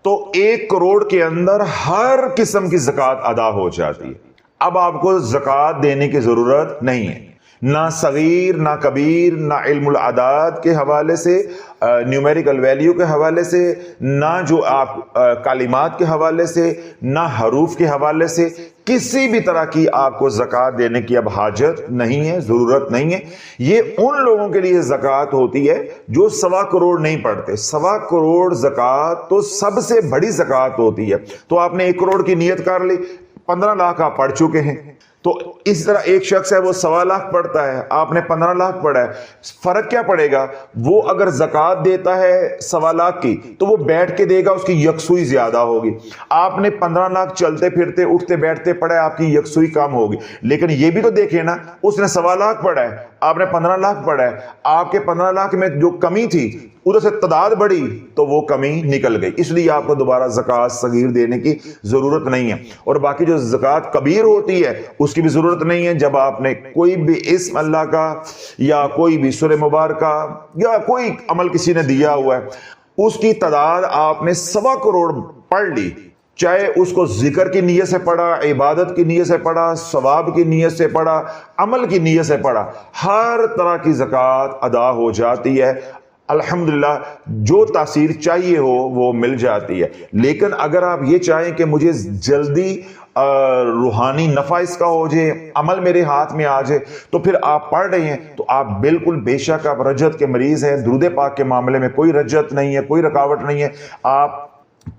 تو 1 کروڑ کے اندر ہر قسم کی زکوٰۃ ادا ہو جاتی ہے۔ اب آپ کو زکوٰۃ دینے کی ضرورت نہیں ہے، نہ صغیر نہ کبیر، نہ علم الاعداد کے حوالے سے، نیومیریکل ویلیو کے حوالے سے، نہ جو آپ کلمات کے حوالے سے، نہ حروف کے حوالے سے، کسی بھی طرح کی آپ کو زکوٰۃ دینے کی اب حاجت نہیں ہے، ضرورت نہیں ہے۔ یہ ان لوگوں کے لیے زکوٰۃ ہوتی ہے جو 1.25 کروڑ نہیں پڑھتے۔ 1.25 کروڑ زکوٰۃ تو سب سے بڑی زکوٰۃ ہوتی ہے۔ تو آپ نے 1 کروڑ کی نیت کر لی، 15 لاکھ آپ پڑھ چکے ہیں، تو اس طرح ایک شخص ہے وہ 1.25 لاکھ پڑھتا ہے، آپ نے 15 لاکھ پڑھا ہے، فرق کیا پڑے گا؟ وہ اگر زکوٰۃ دیتا ہے 1.25 لاکھ کی تو وہ بیٹھ کے دے گا، اس کی یکسوئی زیادہ ہوگی۔ آپ نے 15 لاکھ چلتے پھرتے اٹھتے بیٹھتے پڑھا ہے، آپ کی یکسوئی کم ہوگی۔ لیکن یہ بھی تو دیکھیں نا، اس نے 1.25 لاکھ پڑھا ہے، آپ نے 15 لاکھ پڑھا ہے، آپ کے 15 لاکھ میں جو کمی تھی ادھر سے تعداد بڑھی تو وہ کمی نکل گئی، اس لیے آپ کو دوبارہ زکوٰۃ صغیر دینے کی ضرورت نہیں ہے۔ اور باقی جو زکوٰۃ کبیر ہوتی ہے اس کی بھی ضرورت نہیں ہے۔ جب آپ نے کوئی بھی اسم اللہ کا یا کوئی بھی سورہ مبارکہ یا کوئی عمل کسی نے دیا ہوا ہے، اس کی تعداد آپ نے 1.25 کروڑ پڑھ لی، چاہے اس کو ذکر کی نیت سے پڑھا، عبادت کی نیت سے پڑھا، ثواب کی نیت سے پڑھا، عمل کی نیت سے پڑھا، ہر طرح کی زکوٰۃ ادا ہو جاتی ہے۔ الحمدللہ جو تاثیر چاہیے ہو وہ مل جاتی ہے۔ لیکن اگر آپ یہ چاہیں کہ مجھے جلدی روحانی نفع اس کا ہو جائے، عمل میرے ہاتھ میں آ جائے، تو پھر آپ پڑھ رہے ہیں تو آپ بالکل، بے شک آپ رجعت کے مریض ہیں، درود پاک کے معاملے میں کوئی رجعت نہیں ہے، کوئی رکاوٹ نہیں ہے، آپ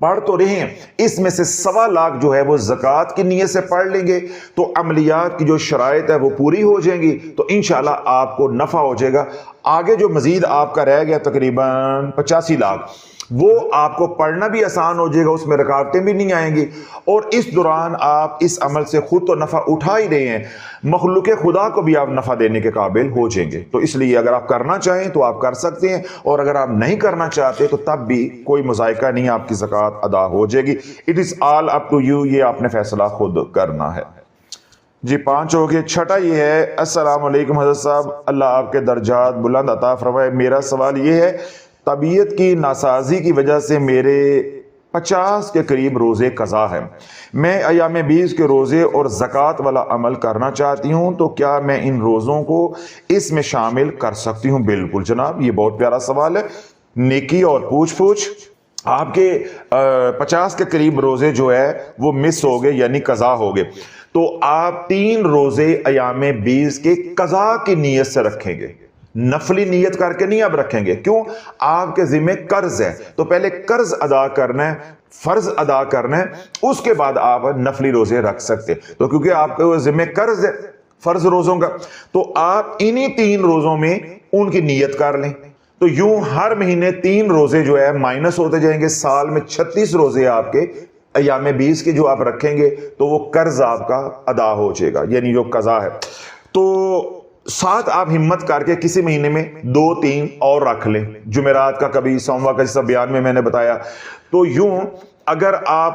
پڑھ تو رہے ہیں۔ اس میں سے 1.25 لاکھ جو ہے وہ زکوٰۃ کی نیت سے پڑھ لیں گے تو عملیات کی جو شرائط ہے وہ پوری ہو جائیں گی، تو انشاءاللہ آپ کو نفع ہو جائے گا۔ آگے جو مزید آپ کا رہ گیا تقریباً 85 لاکھ، وہ آپ کو پڑھنا بھی آسان ہو جائے گا، اس میں رکاوٹیں بھی نہیں آئیں گی، اور اس دوران آپ اس عمل سے خود تو نفع اٹھا ہی رہے ہیں، مخلوق خدا کو بھی آپ نفع دینے کے قابل ہو جائیں گے۔ تو اس لیے اگر آپ کرنا چاہیں تو آپ کر سکتے ہیں، اور اگر آپ نہیں کرنا چاہتے تو تب بھی کوئی مذائقہ نہیں، آپ کی زکوٰۃ ادا ہو جائے گی۔ It is all up to you, یہ آپ نے فیصلہ خود کرنا ہے۔ جی 5 ہو گئے. چھٹا یہ ہے، السلام علیکم حضرت صاحب، اللہ آپ کے درجات بلند عطا فرمائے. میرا سوال یہ ہے، طبیعت کی ناسازی کی وجہ سے میرے 50 کے قریب روزے قضا ہے. میں ایام 20 کے روزے اور زکوٰۃ والا عمل کرنا چاہتی ہوں، تو کیا میں ان روزوں کو اس میں شامل کر سکتی ہوں؟ بالکل جناب، یہ بہت پیارا سوال ہے. نیکی اور پوچھ آپ کے 50 کے قریب روزے جو ہے وہ مس ہو گئے، یعنی قضا ہو گئے، تو آپ 3 روزے ایام 20 کے قضا کی نیت سے رکھیں گے، نفلی نیت کر کے نہیں اب رکھیں گے. کیوں؟ آپ کے ذمہ قرض ہے، تو پہلے قرض ادا کرنا ہے، فرض ادا کرنا ہے، اس کے بعد آپ نفلی روزے رکھ سکتے. تو کیونکہ آپ کے ذمہ قرض ہے فرض روزوں کا، تو آپ انہی 3 روزوں میں ان کی نیت کر لیں. تو یوں ہر مہینے 3 روزے جو ہے مائنس ہوتے جائیں گے. سال میں 36 روزے آپ کے ایام 20 کے جو آپ رکھیں گے تو وہ قرض آپ کا ادا ہو جائے گا، یعنی جو قضا ہے. تو ساتھ آپ ہمت کر کے کسی مہینے میں 2-3 اور رکھ لیں، جمعرات کا، کبھی سوموار کا، جیسا بیان میں نے بتایا. تو یوں اگر آپ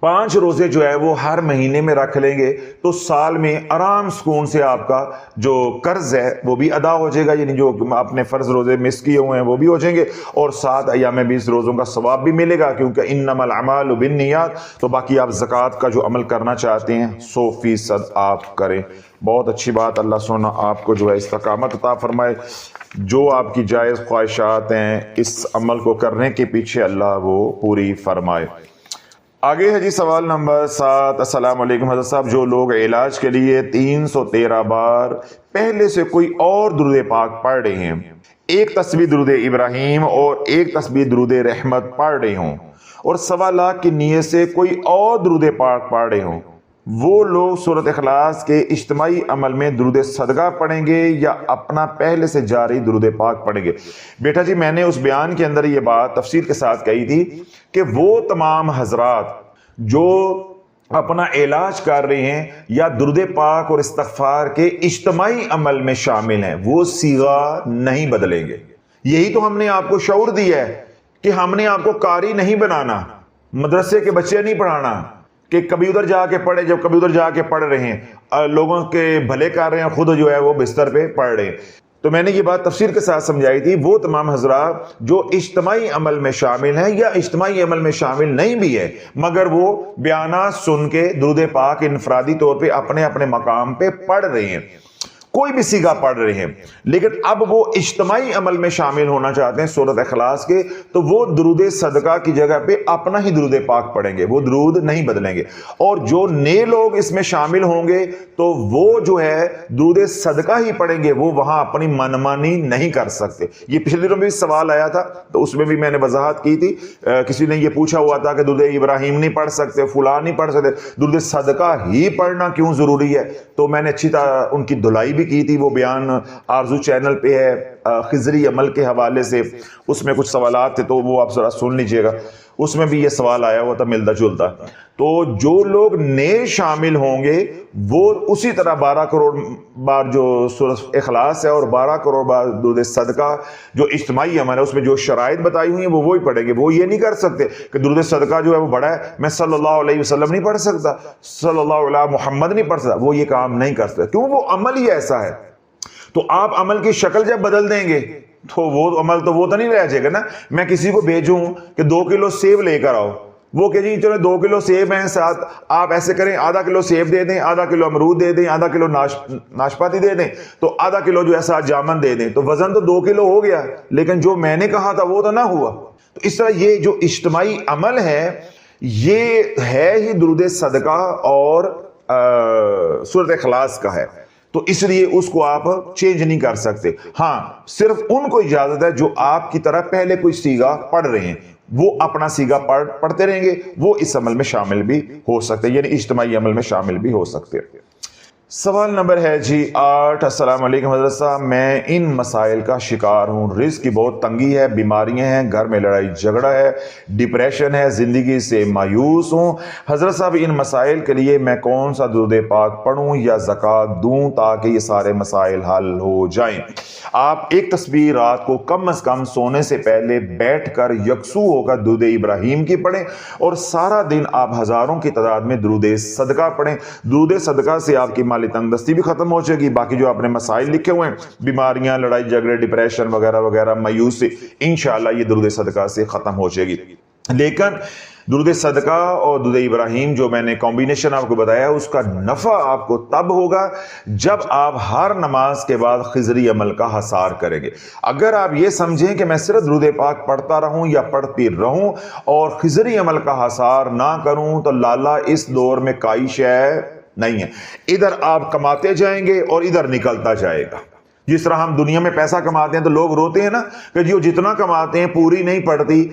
5 روزے جو ہے وہ ہر مہینے میں رکھ لیں گے تو سال میں آرام سکون سے آپ کا جو قرض ہے وہ بھی ادا ہو جائے گا، یعنی جو آپ نے فرض روزے مس کیے ہوئے ہیں وہ بھی ہو جائیں گے، اور ساتھ ایام 20 روزوں کا ثواب بھی ملے گا، کیونکہ انما الاعمال بالنیات. تو باقی آپ زکوٰۃ کا جو عمل کرنا چاہتے ہیں 100% آپ کریں. بہت اچھی بات. اللہ سونا آپ کو جو ہے استقامت عطا فرمائے. جو آپ کی جائز خواہشات ہیں اس عمل کو کرنے کے پیچھے اللہ وہ پوری فرمائے. آگے ہے جی سوال نمبر 7. السلام علیکم حضرت صاحب، جو لوگ علاج کے لیے 313 بار پہلے سے کوئی اور درود پاک پڑھ رہے ہیں، ایک تسبیح درود ابراہیم اور ایک تسبیح درود رحمت پڑھ رہے ہوں، اور 1.25 لاکھ کی نیت سے کوئی اور درود پاک پڑھ رہے ہوں، وہ لوگ سورۃ اخلاص کے اجتماعی عمل میں درود صدقہ پڑھیں گے یا اپنا پہلے سے جاری درود پاک پڑھیں گے؟ بیٹا جی، میں نے اس بیان کے اندر یہ بات تفصیل کے ساتھ کہی تھی کہ وہ تمام حضرات جو اپنا علاج کر رہے ہیں یا درود پاک اور استغفار کے اجتماعی عمل میں شامل ہیں، وہ صیغہ نہیں بدلیں گے. یہی تو ہم نے آپ کو شعور دیا ہے کہ ہم نے آپ کو قاری نہیں بنانا، مدرسے کے بچے نہیں پڑھانا کہ کبھی ادھر جا کے پڑھے، جب کبھی ادھر جا کے پڑھ رہے ہیں، لوگوں کے بھلے کر رہے ہیں، خود جو ہے وہ بستر پہ پڑھ رہے ہیں. تو میں نے یہ بات تفسیر کے ساتھ سمجھائی تھی. وہ تمام حضرات جو اجتماعی عمل میں شامل ہیں یا اجتماعی عمل میں شامل نہیں بھی ہے مگر وہ بیانات سن کے درود پاک انفرادی طور پہ اپنے اپنے مقام پہ پڑھ رہے ہیں، کوئی بھی صیغہ پڑھ رہے ہیں، لیکن اب وہ اجتماعی عمل میں شامل ہونا چاہتے ہیں سورۃ اخلاص کے، تو وہ درود صدقہ کی جگہ پہ اپنا ہی درود پاک پڑھیں گے، وہ درود نہیں بدلیں گے. اور جو نئے لوگ اس میں شامل ہوں گے تو وہ جو ہے درود صدقہ ہی پڑھیں گے، وہ وہاں اپنی منمانی نہیں کر سکتے. یہ پچھلے دنوں میں بھی سوال آیا تھا تو اس میں بھی میں نے وضاحت کی تھی. کسی نے یہ پوچھا ہوا تھا کہ درود ابراہیم نہیں پڑھ سکتے، فلاں نہیں پڑھ سکتے، درود صدقہ ہی پڑھنا کیوں ضروری ہے؟ تو میں نے اچھی طرح ان کی دھلائی بھی کی تھی. وہ بیان آرزو چینل پہ ہے خضری عمل کے حوالے سے، اس میں کچھ سوالات تھے تو وہ آپ ذرا سن لیجئے گا. اس میں بھی یہ سوال آیا ہوا تھا ملتا جلتا. تو جو لوگ نئے شامل ہوں گے وہ اسی طرح 12 کروڑ بار جو سورۃ اخلاص ہے اور 12 کروڑ بار درود صدقہ جو اجتماعی عمل ہے اس میں جو شرائط بتائی ہوئی ہیں وہ وہی پڑھیں گے. وہ یہ نہیں کر سکتے کہ درود صدقہ جو ہے وہ بڑا ہے، میں صلی اللہ علیہ وسلم نہیں پڑھ سکتا، صلی اللہ علیہ محمد نہیں پڑھ سکتا. وہ یہ کام نہیں کر سکتے، کیوں؟ وہ عمل ہی ایسا ہے. تو آپ عمل کی شکل جب بدل دیں گے تو وہ عمل تو وہ تو نہیں رہ جائے گا نا. میں کسی کو بھیجوں کہ 2 کلو سیب لے کر آؤ، وہ کہ جی چلو 2 کلو سیب ہیں، ساتھ آپ ایسے کریں آدھا کلو سیب دے دیں، آدھا کلو امرود دے دیں، آدھا کلو ناشپاتی دے دیں، تو آدھا کلو جو ہے ساتھ جامن دے دیں، تو وزن تو 2 کلو ہو گیا، لیکن جو میں نے کہا تھا وہ تو نہ ہوا. تو اس طرح یہ جو اجتماعی عمل ہے یہ ہے ہی درود صدقہ اور سورۃ اخلاص کا ہے، تو اس لیے اس کو آپ چینج نہیں کر سکتے. ہاں صرف ان کو اجازت ہے جو آپ کی طرح پہلے کوئی صیغہ پڑھ رہے ہیں، وہ اپنا صیغہ پڑھتے رہیں گے، وہ اس عمل میں شامل بھی ہو سکتے ہیں، یعنی اجتماعی عمل میں شامل بھی ہو سکتے ہیں. سوال نمبر ہے جی 8۔ السلام علیکم حضرت صاحب، میں ان مسائل کا شکار ہوں۔ رزق کی بہت تنگی ہے، بیماریاں ہیں، گھر میں لڑائی جھگڑا ہے، ڈپریشن ہے، زندگی سے مایوس ہوں۔ حضرت صاحب ان مسائل کے لیے میں کون سا درود پاک پڑھوں یا زکوٰۃ دوں تاکہ یہ سارے مسائل حل ہو جائیں؟ آپ ایک تسبیح رات کو کم از کم سونے سے پہلے بیٹھ کر یکسو ہو کر درود ابراہیم کی پڑھیں، اور سارا دن آپ ہزاروں کی تعداد میں درود صدقہ پڑھیں۔ درود صدقہ سے آپ کی مالی تنگ دستی بھی ختم ہو جائے گی۔ باقی جو آپ نے مسائل لکھے ہوئے ہیں، بیماریاں، لڑائی جھگڑے، ڈپریشن وغیرہ وغیرہ، مایوسی، انشاءاللہ یہ درود صدقہ سے ختم ہو جائے گی۔ لیکن درود صدقہ اور درود ابراہیم جو میں نے کمبینیشن آپ کو بتایا، اس کا نفع آپ کو تب ہوگا جب آپ ہر نماز کے بعد خضری عمل کا حصار کریں گے۔ اگر آپ یہ سمجھیں کہ میں صرف درود پاک پڑھتا رہوں یا پڑھتی رہوں اور خضری عمل کا حصار نہ کروں تو لالا اس دور میں کوئی شے نہیں ہے۔ ادھر آپ کماتے جائیں گے اور ادھر نکلتا جائے گا۔ جس طرح ہم دنیا میں پیسہ کماتے ہیں تو لوگ روتے ہیں نا کہ جو جتنا کماتے ہیں پوری نہیں پڑتی،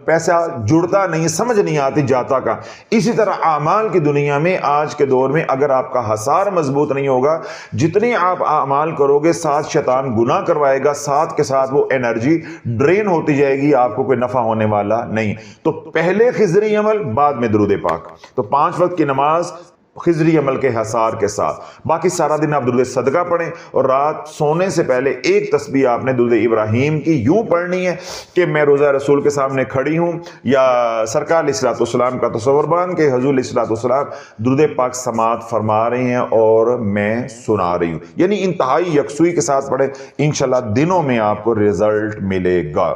پیسہ جڑتا نہیں، سمجھ نہیں آتی جاتا کا۔ اسی طرح اعمال کی دنیا میں آج کے دور میں اگر آپ کا حصار مضبوط نہیں ہوگا، جتنی آپ اعمال کرو گے ساتھ شیطان گناہ کروائے گا، ساتھ کے ساتھ وہ انرجی ڈرین ہوتی جائے گی، آپ کو کوئی نفع ہونے والا نہیں۔ تو پہلے خضری عمل، بعد میں درود پاک۔ تو 5 وقت کی نماز خضری عمل کے حصار کے ساتھ، باقی سارا دن آپ درود صدقہ پڑھیں، اور رات سونے سے پہلے ایک تسبیح آپ نے درود ابراہیم کی یوں پڑھنی ہے کہ میں روزہ رسول کے سامنے کھڑی ہوں، یا سرکار علیہ الصلوۃ والسلام کا تصور بان کہ حضور علیہ الصلوۃ والسلام درود پاک سماعت فرما رہے ہیں اور میں سنا رہی ہوں، یعنی انتہائی یکسوئی کے ساتھ پڑھیں، انشاءاللہ دنوں میں آپ کو رزلٹ ملے گا۔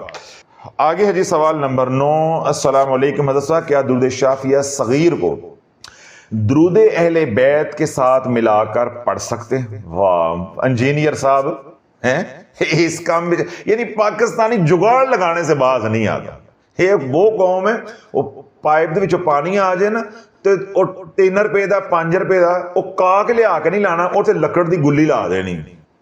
آگے ہے جی سوال نمبر 9۔ السلام علیکم حضرت صاحب، کیا درود شافیہ صغیر کو درود اہل بیت کے ساتھ ملا کر پڑھ سکتے ہیں؟ واہ، انجینئر صاحب ہیں اس کام میں، یعنی پاکستانی جگاڑ لگانے سے باز نہیں آتا۔ یہ وہ قوم ہے، وہ پائپ دے وچوں پانی آ جائے نا تے 3 روپے دا 5 روپے دا وہ کاک لیا کے نہیں لانا، اور تے لکڑ دی گلی لا دینی۔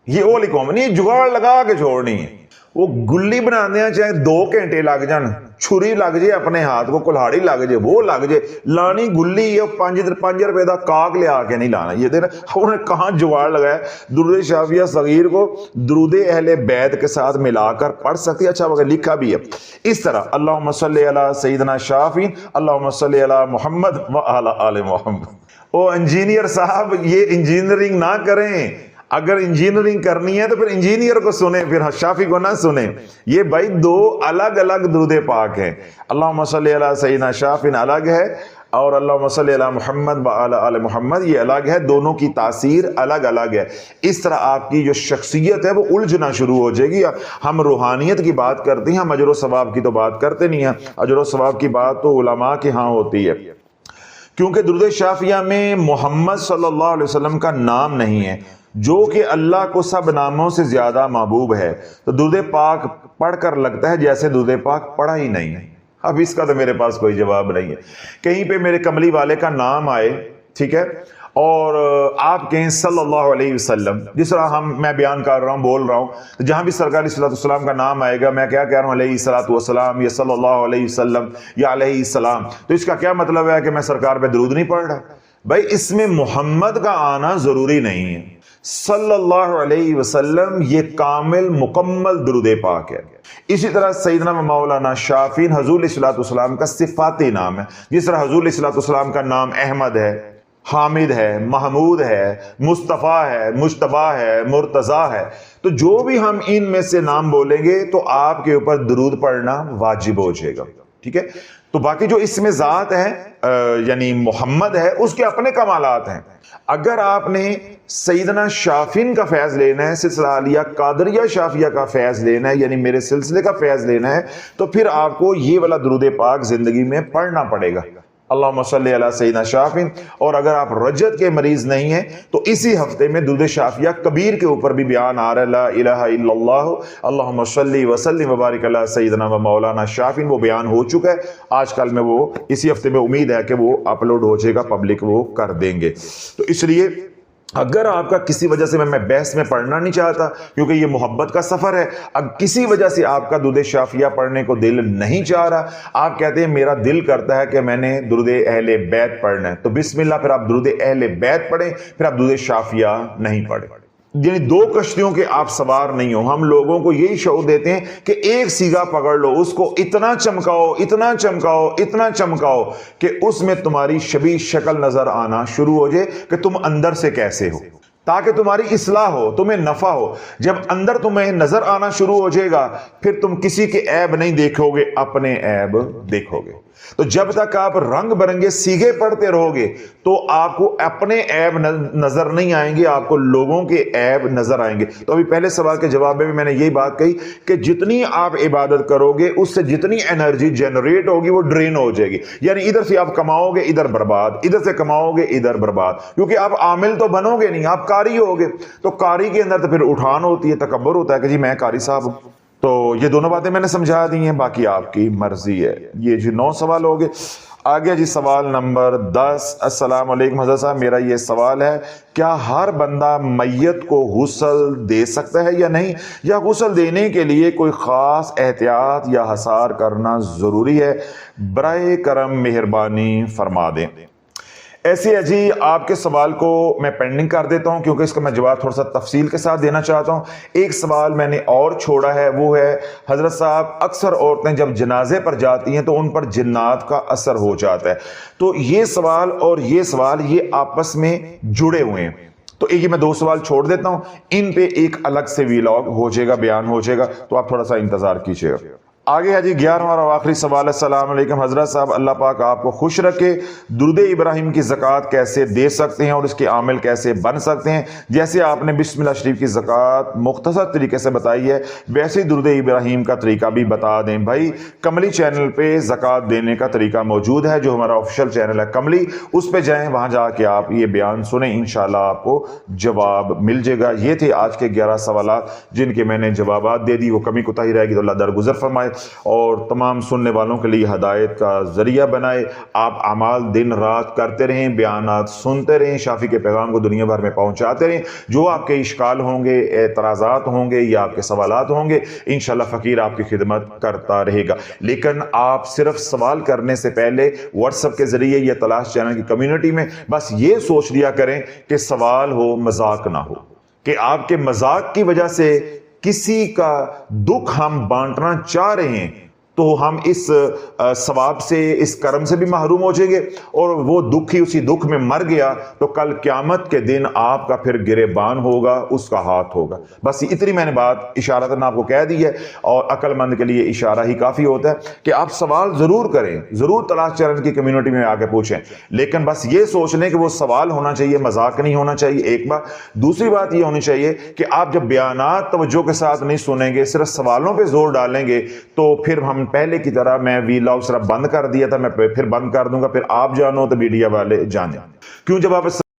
یہ وہ والی قوم نہیں، جگاڑ لگا کے چھوڑنی ہے۔ وہ گلی بنانے ہیں چاہے 2 گھنٹے لگ جان، چھری لگ جائے اپنے ہاتھ کو، کلہاڑی لگ جائے، وہ لگ جائے، لانی گلی ہے، 5 روپے دا کاک لیا کے نہیں لانا۔ یہ دیکھنا انہوں نے کہاں جگاڑ لگایا۔ درود شافیہ صغیر کو درود اہل بیت کے ساتھ ملا کر پڑھ سکتی ہے۔ اچھا وقت لکھا بھی ہے اس طرح، اللہم صلی علی سیدنا شافین، اللہم صلی علی محمد وعلی آل محمد۔ او انجینئر صاحب، یہ انجینئرنگ نہ کریں۔ اگر انجینئرنگ کرنی ہے تو پھر انجینئر کو سنیں، پھر شافی کو نہ سنیں۔ یہ بھائی 2 الگ الگ درود پاک ہیں۔ اللہم صلی علی سیدنا شافین الگ ہے، اور اللہم صلی علی محمد وعلی آل محمد یہ الگ ہے، دونوں کی تاثیر الگ الگ ہے۔ اس طرح آپ کی جو شخصیت ہے وہ الجھنا شروع ہو جائے گی۔ ہم روحانیت کی بات کرتے ہیں، ہم اجر و ثواب کی تو بات کرتے نہیں ہیں۔ اجر و ثواب کی بات تو علماء کے ہاں ہوتی ہے، کیونکہ درود شافیہ میں محمد صلی اللہ علیہ وسلم کا نام نہیں ہے، جو کہ اللہ کو سب ناموں سے زیادہ محبوب ہے۔ تو درود پاک پڑھ کر لگتا ہے جیسے درود پاک پڑھا ہی نہیں ہے۔ اب اس کا تو میرے پاس کوئی جواب نہیں ہے۔ کہیں پہ میرے کملی والے کا نام آئے، ٹھیک ہے، اور آپ کہیں صلی اللہ علیہ وسلم، جس طرح میں بیان کر رہا ہوں، بول رہا ہوں، جہاں بھی سرکار علیہ السلام کا نام آئے گا میں کیا کہہ رہا ہوں؟ علیہ الصلوۃ والسلام، یا صلی اللہ علیہ وسلم، یا علیہ السلام۔ تو اس کا کیا مطلب ہے کہ میں سرکار پہ درود نہیں پڑھ رہا؟ بھائی اس میں محمد کا آنا ضروری نہیں ہے۔ صلی اللہ علیہ وسلم یہ کامل مکمل درود پاک ہے۔ اسی طرح سیدنا مولانا شافین حضور علیہ السلام کا صفاتی نام ہے، جس طرح حضور علیہ السلام کا نام احمد ہے، حامد ہے، محمود ہے، مصطفیٰ ہے، مجتبی ہے، مرتضیٰ ہے۔ تو جو بھی ہم ان میں سے نام بولیں گے تو آپ کے اوپر درود پڑھنا واجب ہو جائے گا، ٹھیک ہے۔ تو باقی جو اس میں ذات ہے یعنی محمد ہے، اس کے اپنے کمالات ہیں۔ اگر آپ نے سیدنا شافین کا فیض لینا ہے، سلسلہ عالیہ قادریہ شافیہ کا فیض لینا ہے، یعنی میرے سلسلے کا فیض لینا ہے، تو پھر آپ کو یہ والا درود پاک زندگی میں پڑھنا پڑے گا، اللہم صلی علی سیدنا شافین۔ اور اگر آپ رجت کے مریض نہیں ہیں تو اسی ہفتے میں درود شافیہ کبیر کے اوپر بھی بیان آ رہا ہے، لا الہ الا اللہ اللہم صلی وسلم وبارک علی سیدنا و مولانا شافین، وہ بیان ہو چکا ہے آج کل میں، وہ اسی ہفتے میں امید ہے کہ وہ اپلوڈ ہو جائے گا، پبلک وہ کر دیں گے۔ تو اس لیے اگر آپ کا کسی وجہ سے میں بحث میں پڑھنا نہیں چاہتا کیونکہ یہ محبت کا سفر ہے، اب کسی وجہ سے آپ کا درود شافیہ پڑھنے کو دل نہیں چاہ رہا، آپ کہتے ہیں میرا دل کرتا ہے کہ میں نے درود اہل بیت پڑھنا ہے، تو بسم اللہ، پھر آپ درود اہل بیت پڑھیں، پھر آپ درود شافیہ نہیں پڑھیں۔ یعنی دو کشتیوں کے آپ سوار نہیں ہو۔ ہم لوگوں کو یہی شعور دیتے ہیں کہ ایک سیگا پکڑ لو، اس کو اتنا چمکاؤ، اتنا چمکاؤ، اتنا چمکاؤ کہ اس میں تمہاری شبیہ شکل نظر آنا شروع ہو جائے کہ تم اندر سے کیسے ہو، تاکہ تمہاری اصلاح ہو، تمہیں نفع ہو۔ جب اندر تمہیں نظر آنا شروع ہو جائے گا، پھر تم کسی کے عیب نہیں دیکھو گے، اپنے عیب دیکھو گے۔ تو جب تک آپ رنگ برنگے سیگے پڑھتے رہو گے تو آپ کو اپنے عیب نظر نہیں آئیں گے، آپ کو لوگوں کے عیب نظر آئیں گے۔ تو ابھی پہلے سوال کے جواب میں نے یہی بات کہی کہ جتنی آپ عبادت کرو گے اس سے جتنی انرجی جنریٹ ہوگی وہ ڈرین ہو جائے گی۔ یعنی ادھر سے آپ کماؤ گے ادھر برباد، ادھر سے کماؤ گے ادھر برباد، کیونکہ آپ عامل تو بنو گے نہیں، آپ قاری ہوگے۔ تو قاری کے اندر تو پھر اٹھان ہوتی ہے، تکبر ہوتا ہے کہ جی میں قاری صاحب ہوں۔ تو یہ دونوں باتیں میں نے سمجھا دی ہیں، باقی آپ کی مرضی ہے۔ یہ جی 9 سوال ہو گئے۔ آگے جی سوال نمبر 10۔ السلام علیکم حضرت صاحب، میرا یہ سوال ہے، کیا ہر بندہ میت کو غسل دے سکتا ہے یا نہیں، یا غسل دینے کے لیے کوئی خاص احتیاط یا حسار کرنا ضروری ہے؟ برائے کرم مہربانی فرما دیں۔ ایسے ہے جی، آپ کے سوال کو میں پینڈنگ کر دیتا ہوں کیونکہ اس کا میں جواب تھوڑا سا تفصیل کے ساتھ دینا چاہتا ہوں۔ ایک سوال میں نے اور چھوڑا ہے، وہ ہے حضرت صاحب اکثر عورتیں جب جنازے پر جاتی ہیں تو ان پر جنات کا اثر ہو جاتا ہے، تو یہ سوال اور یہ سوال یہ آپس میں جڑے ہوئے ہیں، تو ایک میں 2 سوال چھوڑ دیتا ہوں، ان پہ ایک الگ سے ویلاگ ہو جائے گا، بیان ہو جائے گا، تو آپ تھوڑا سا انتظار کیجیے گا۔ آگے ہے جی 11واں اور آخری سوال۔ السلام علیکم حضرت صاحب، اللہ پاک آپ کو خوش رکھے، درود ابراہیم کی زکوٰۃ کیسے دے سکتے ہیں اور اس کے عامل کیسے بن سکتے ہیں؟ جیسے آپ نے بسم اللہ شریف کی زکوٰۃ مختصر طریقے سے بتائی ہے، ویسے درود ابراہیم کا طریقہ بھی بتا دیں بھائی۔ کملی چینل پہ زکوٰۃ دینے کا طریقہ موجود ہے، جو ہمارا آفیشیل چینل ہے کملی، اس پہ جائیں، وہاں جا کے آپ یہ بیان سنیں، انشاءاللہ آپ کو جواب مل جائے گا۔ یہ تھے آج کے 11 سوالات جن کے میں نے جوابات دے دی، وہ کمی کوتاہی رہے گی تو اللہ درگزر فرمائے اور تمام سننے والوں کے لیے ہدایت کا ذریعہ بنائے۔ آپ اعمال دن رات کرتے رہیں، بیانات سنتے رہیں، شافی کے پیغام کو دنیا بھر میں پہنچاتے رہیں۔ جو آپ کے اشکال ہوں گے، اعتراضات ہوں گے یا آپ کے سوالات ہوں گے، انشاءاللہ فقیر آپ کی خدمت کرتا رہے گا۔ لیکن آپ صرف سوال کرنے سے پہلے واٹس ایپ کے ذریعے یا تلاش چینل کی کمیونٹی میں بس یہ سوچ لیا کریں کہ سوال ہو، مذاق نہ ہو، کہ آپ کے مذاق کی وجہ سے کسی کا دکھ ہم بانٹنا چاہ رہے ہیں تو ہم اس ثواب سے، اس کرم سے بھی محروم ہو جائیں گے، اور وہ دکھی اسی دکھ میں مر گیا تو کل قیامت کے دن آپ کا پھر گریبان ہوگا، اس کا ہاتھ ہوگا۔ بس اتنی میں نے بات اشارتاً آپ کو کہہ دی ہے، اور عقل مند کے لیے اشارہ ہی کافی ہوتا ہے کہ آپ سوال ضرور کریں، ضرور تلاش چینل کی کمیونٹی میں آ کے پوچھیں، لیکن بس یہ سوچ لیں کہ وہ سوال ہونا چاہیے، مذاق نہیں ہونا چاہیے، ایک بات۔ دوسری بات یہ ہونی چاہیے کہ آپ جب بیانات توجہ کے ساتھ نہیں سنیں گے، صرف سوالوں پہ زور ڈالیں گے، تو پھر ہم پہلے کی طرح میں ویلاگ صرف بند کر دیا تھا، میں پھر بند کر دوں گا، پھر آپ جانو تو میڈیا والے جانیں۔ کیوں جب آپ